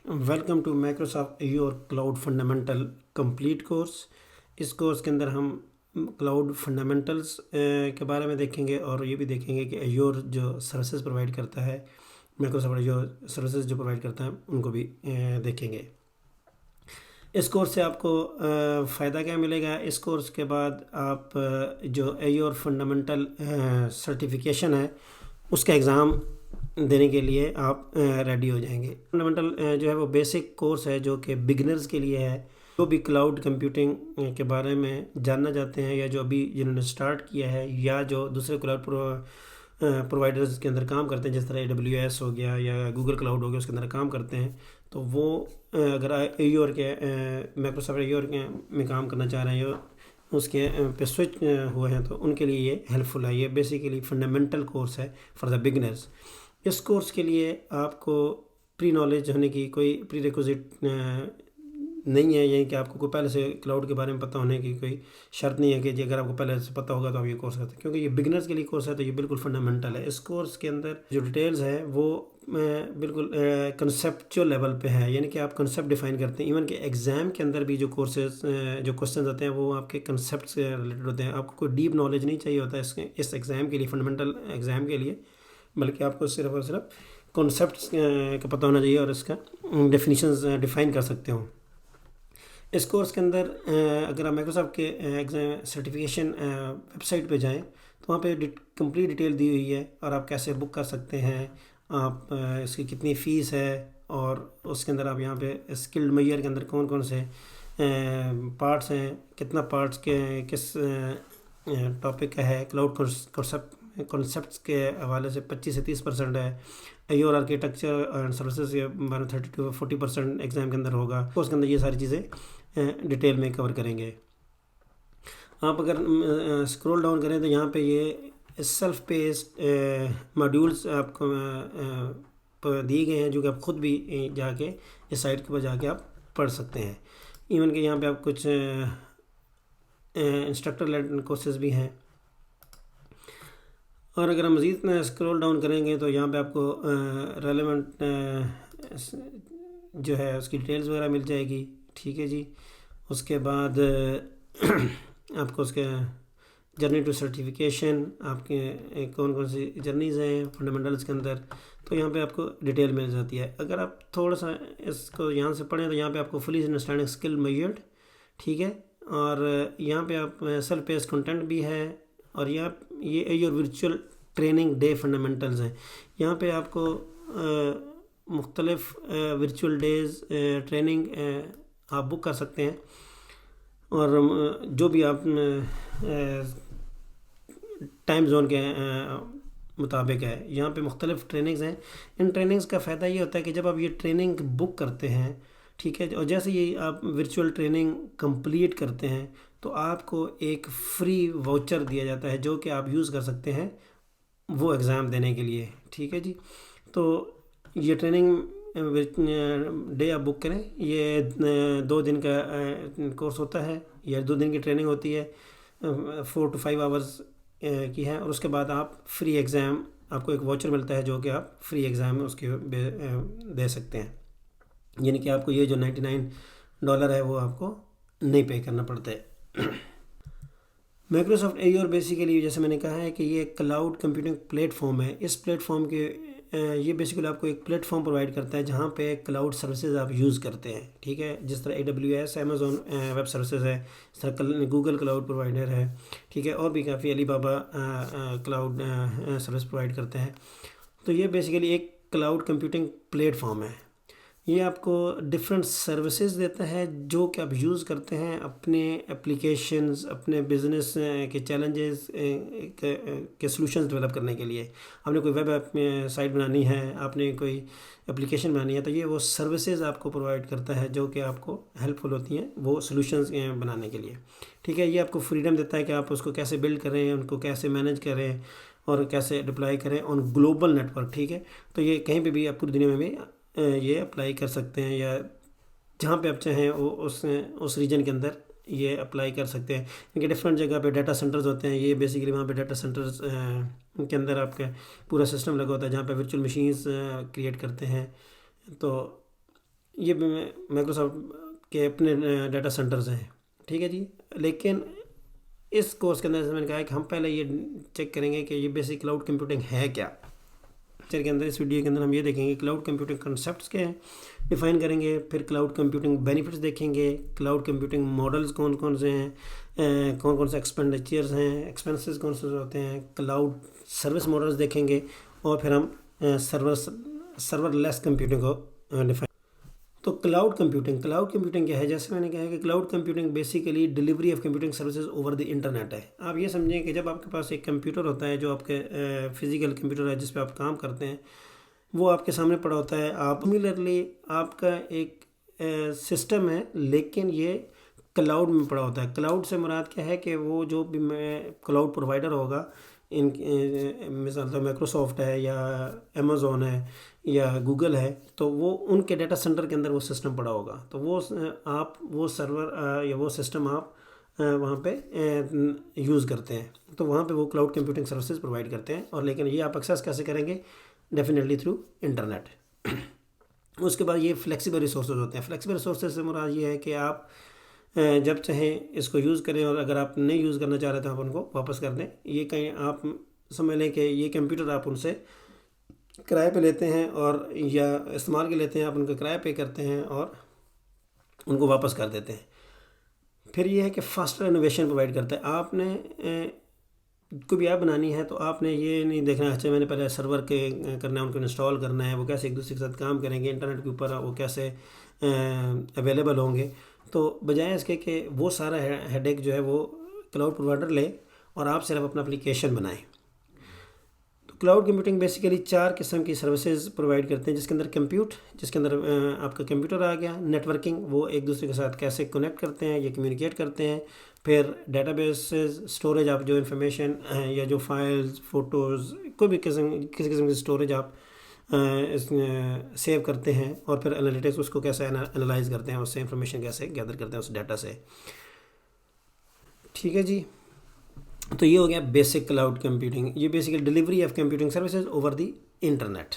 Welcome to Microsoft Azure cloud fundamental complete course. اس course کے اندر ہم کلاؤڈ فنڈامنٹلس کے بارے میں دیکھیں گے اور یہ بھی دیکھیں گے کہ ایور جو سروسز پرووائڈ کرتا ہے، مائکروسافٹ ایور سروسز جو پرووائڈ کرتا ہے ان کو بھی دیکھیں گے۔ اس کورس سے آپ کو فائدہ کیا ملے گا؟ اس کورس کے بعد آپ جو ایور فنڈامنٹل سرٹیفکیشن ہے اس کا ایگزام دینے کے لیے آپ ریڈی ہو جائیں گے۔ فنڈامنٹل جو ہے وہ بیسک کورس ہے جو کہ بگنرز کے لیے ہے، جو بھی کلاؤڈ کمپیوٹنگ کے بارے میں جاننا چاہتے ہیں یا جو ابھی جنہوں نے سٹارٹ کیا ہے یا جو دوسرے کلاؤڈ پرووائڈرز کے اندر کام کرتے ہیں، جس طرح AWS ہو گیا یا گوگل کلاؤڈ ہو گیا، اس کے اندر کام کرتے ہیں، تو وہ اگر ایور کے مائکروسافٹ ایور میں کام کرنا چاہ رہے ہیں یا اس کے پہ سوئچ ہوئے ہیں تو ان کے لیے یہ ہیلپ فل ہے۔ یہ بیسیکلی فنڈامنٹل کورس ہے فار دا بگنرز۔ اس کورس کے لیے آپ کو پری نالج ہونے کی کوئی پری ریکوزٹ نہیں ہے، یعنی کہ آپ کو کوئی پہلے سے کلاؤڈ کے بارے میں پتہ ہونے کی کوئی شرط نہیں ہے کہ اگر آپ کو پہلے سے پتہ ہوگا تو آپ یہ کورس کرتے ہیں، کیونکہ یہ بگنرز کے لیے کورس ہے تو یہ بالکل فنڈامنٹل ہے۔ اس کورس کے اندر جو ڈیٹیلز ہے وہ بالکل کنسیپچول لیول پہ ہے، یعنی کہ آپ کنسیپٹ ڈیفائن کرتے ہیں۔ ایون کہ ایگزام کے اندر بھی جو کورسز جو کوسچنز آتے ہیں وہ آپ کے کنسیپٹ سے ریلیٹڈ ہوتے ہیں۔ آپ کو کوئی ڈیپ نالج نہیں چاہیے ہوتا ہے اس ایگزام کے لیے، فنڈامنٹل ایگزام کے لیے، بلکہ آپ کو صرف اور صرف کنسیپٹس کا پتہ ہونا چاہیے اور اس کا ڈیفینیشنز ڈیفائن کر سکتے ہوں۔ اس کورس کے اندر اگر آپ مائکروسافٹ کے ایگزام سرٹیفکیشن ویب سائٹ پہ جائیں تو وہاں پہ کمپلیٹ ڈیٹیل دی ہوئی ہے اور آپ کیسے بک کر سکتے ہیں، آپ اس کی کتنی فیس ہے، اور اس کے اندر آپ یہاں پہ اسکلڈ میئر کے اندر کون کون سے پارٹس ہیں، کتنا پارٹس کے کس ٹاپک کا ہے، کلاؤڈ کنسیپٹس کے حوالے سے 25 سے 30% ہے، ایور آرکیٹیکچر اینڈ سروسز کے بارے میں 30 to 40% ایگزام کے اندر ہوگا۔ اس کے اندر یہ ساری چیزیں ڈیٹیل میں کور کریں گے۔ آپ اگر اسکرول ڈاؤن کریں تو یہاں پہ یہ سیلف پیسڈ ماڈیولس آپ کو دیے گئے ہیں جو کہ آپ خود بھی جا کے اس سائٹ کے اوپر جا کے آپ پڑھ سکتے ہیں۔ ایون کہ یہاں پہ آپ کچھ انسٹرکٹر لیڈ کورسز بھی ہیں، اور اگر ہم مزید اسکرول ڈاؤن کریں گے تو یہاں پہ آپ کو ریلیونٹ جو ہے اس کی ڈیٹیلز وغیرہ مل جائے گی، ٹھیک ہے جی۔ اس کے بعد آپ کو اس کے جرنی ٹو سرٹیفکیشن، آپ کے کون کون سی جرنیز ہیں فنڈامنٹلس کے اندر، تو یہاں پہ آپ کو ڈیٹیل مل جاتی ہے۔ اگر آپ تھوڑا سا اس کو یہاں سے پڑھیں تو یہاں پہ آپ کو فلی انڈرسٹینڈنگ اسکل میئرڈ، ٹھیک ہے، اور یہاں پہ آپ سیلف پیس کنٹینٹ بھی ہے، اور یہ ever virtual training day fundamentals ہیں۔ یہاں پہ آپ کو مختلف ورچوئل ڈیز ٹریننگ آپ بک کر سکتے ہیں، اور جو بھی آپ ٹائم زون کے مطابق ہے، یہاں پہ مختلف ٹریننگز ہیں۔ ان ٹریننگز کا فائدہ یہ ہوتا ہے کہ جب آپ یہ ٹریننگ بک کرتے ہیں، ٹھیک ہے، اور جیسے یہ آپ ورچوئل ٹریننگ کمپلیٹ کرتے ہیں تو آپ کو ایک فری واؤچر دیا جاتا ہے جو کہ آپ یوز کر سکتے ہیں وہ ایگزام دینے کے لیے، ٹھیک ہے جی۔ تو یہ ٹریننگ ڈے آپ بک کریں، یہ 2 دن کا کورس ہوتا ہے یا 2 دن کی ٹریننگ ہوتی ہے، 4 to 5 hours کی ہے، اور اس کے بعد آپ فری ایگزام، آپ کو ایک واچر ملتا ہے جو کہ آپ فری ایگزام اس کے دے سکتے ہیں، یعنی کہ آپ کو یہ جو $99 ہے وہ آپ کو نہیں پے کرنا پڑتا ہے۔ مائکروسافٹ ایور بیسیکلی جیسے میں نے کہا ہے کہ یہ کلاؤڈ کمپیوٹنگ پلیٹ فارم ہے۔ اس پلیٹ فارم کے یہ بیسیکلی آپ کو ایک پلیٹ فارم پرووائڈ کرتا ہے جہاں پہ کلاؤڈ سروسز آپ یوز کرتے ہیں، ٹھیک ہے، جس طرح AWS Amazon ویب سروسز ہے، اس طرح گوگل کلاؤڈ پرووائڈر ہے، ٹھیک ہے، اور بھی کافی علی بابا کلاؤڈ سروس پرووائڈ کرتے ہیں۔ تو یہ بیسیکلی ایک کلاؤڈ کمپیوٹنگ پلیٹ فارم ہے۔ یہ آپ کو ڈفرینٹ سروسز دیتا ہے جو کہ آپ یوز کرتے ہیں اپنے اپلیکیشنز، اپنے بزنس کے چیلنجز کے سلوشنز ڈیولپ کرنے کے لیے۔ آپ نے کوئی ویب سائٹ بنانی ہے، آپ نے کوئی اپلیکیشن بنانی ہے، تو یہ وہ سروسز آپ کو پرووائڈ کرتا ہے جو کہ آپ کو ہیلپ فل ہوتی ہیں وہ سلوشنز بنانے کے لیے، ٹھیک ہے۔ یہ آپ کو فریڈم دیتا ہے کہ آپ اس کو کیسے بلڈ کریں، ان کو کیسے مینیج کریں اور کیسے ڈپلائی کریں آن گلوبل نیٹ ورک، ٹھیک ہے۔ تو یہ کہیں پہ بھی آپ پوری دنیا میں بھی یہ اپلائی کر سکتے ہیں، یا جہاں پہ آپ چاہیں وہ اس ریجن کے اندر یہ اپلائی کر سکتے ہیں، کیونکہ ڈفرینٹ جگہ پہ ڈیٹا سینٹرز ہوتے ہیں۔ یہ بیسیکلی وہاں پہ ڈیٹا سینٹرز کے اندر آپ کا پورا سسٹم لگا ہوتا ہے جہاں پہ ورچوئل مشینز کریٹ کرتے ہیں، تو یہ مائکروسافٹ کے اپنے ڈیٹا سینٹرز ہیں، ٹھیک ہے جی. لیکن اس کورس کے اندر جیسے میں نے کہا ہے کہ ہم پہلے یہ چیک کریں گے کہ یہ بیسک کلاؤڈ کمپیوٹنگ ہے کیا. لیکچر کے اندر اس ویڈیو کے اندر ہم یہ دیکھیں گے کلاؤڈ کمپیوٹنگ کنسیپٹس کیا ہیں، ڈیفائن کریں گے. پھر کلاؤڈ کمپیوٹنگ بینیفٹس دیکھیں گے، کلاؤڈ کمپیوٹنگ ماڈلز کون کون سے ہیں، کون کون سے ایکسپینڈیچرز ہیں، ایکسپینسز کون سے ہوتے ہیں، کلاؤڈ سروس ماڈلز دیکھیں گے، اور پھر ہم سرور لیس کمپیوٹنگ کو ڈیفائن. تو کلاؤڈ کمپیوٹنگ کیا ہے؟ جیسے میں نے کہا کہ cloud computing basically delivery of computing services over the internet ہے. آپ یہ سمجھیں کہ جب آپ کے پاس ایک کمپیوٹر ہوتا ہے جو آپ کے فزیکل کمپیوٹر ہے جس پہ آپ کام کرتے ہیں، وہ آپ کے سامنے پڑا ہوتا ہے. آپ سملرلی آپ کا ایک سسٹم ہے لیکن یہ کلاؤڈ میں پڑا ہوتا ہے. کلاؤڈ سے مراد کیا ہے کہ وہ جو بھی کلاؤڈ پرووائڈر ہوگا، ان مثال تو مائکروسافٹ ہے یا امیزون ہے یا گوگل ہے، تو وہ ان کے ڈیٹا سینٹر کے اندر وہ سسٹم پڑا ہوگا. تو وہ آپ وہ سرور یا وہ سسٹم آپ وہاں پہ یوز کرتے ہیں، تو وہاں پہ وہ کلاؤڈ کمپیوٹنگ سروسز پرووائڈ کرتے ہیں. اور لیکن یہ آپ ایکسیس کیسے کریں گے؟ Definitely through internet. اس کے بعد یہ فلیکسیبل ریسورسز ہوتے ہیں. فلیکسیبل ریسورسز سے مراد یہ ہے کہ آپ جب چاہیں اس کو یوز کریں، اور اگر آپ نہیں یوز کرنا چاہ رہے تو آپ ان کو واپس کر دیں. یہ کہیں آپ سمجھ لیں کہ یہ کمپیوٹر آپ ان سے کرائے پہ لیتے ہیں اور یا استعمال کے لیتے ہیں، آپ ان کا کرایہ پے کرتے ہیں اور ان کو واپس کر دیتے ہیں. پھر یہ ہے کہ فاسٹر انوویشن پرووائڈ کرتا ہے. آپ نے کوئی بھی ایپ بنانی ہے تو آپ نے یہ نہیں دیکھنا اچھا میں نے پہلے سرور کے کرنا ہے، ان کو انسٹال کرنا ہے، وہ کیسے ایک دوسرے کے ساتھ کام کریں گے انٹرنیٹ کے اوپر، وہ کیسے اویلیبل ہوں گے. تو بجائے اس کے کہ وہ سارا ہیڈ ایک جو ہے وہ کلاؤڈ پرووائڈر لے اور آپ صرف اپنا اپلیکیشن بنائیں. تو کلاؤڈ کمپیوٹنگ بیسیکلی 4 قسم کی سروسز پرووائڈ کرتے ہیں، جس کے اندر کمپیوٹ، جس کے اندر آپ کا کمپیوٹر آ گیا. نیٹ ورکنگ، وہ ایک دوسرے کے ساتھ کیسے کنیکٹ کرتے ہیں یا کمیونیکیٹ کرتے ہیں. پھر ڈیٹا بیسز، اسٹوریج، آپ جو انفارمیشن یا جو فائلز، فوٹوز، کوئی بھی کسی قسم کی اسٹوریج آپ سیو کرتے ہیں. اور پھر انالیٹکس، اس کو کیسے انالائز کرتے ہیں، اس سے انفارمیشن کیسے گیدر کرتے ہیں اس ڈیٹا سے. ٹھیک ہے جی. تو یہ ہو گیا بیسک کلاؤڈ کمپیوٹنگ. یہ basically delivery of computing services over the internet.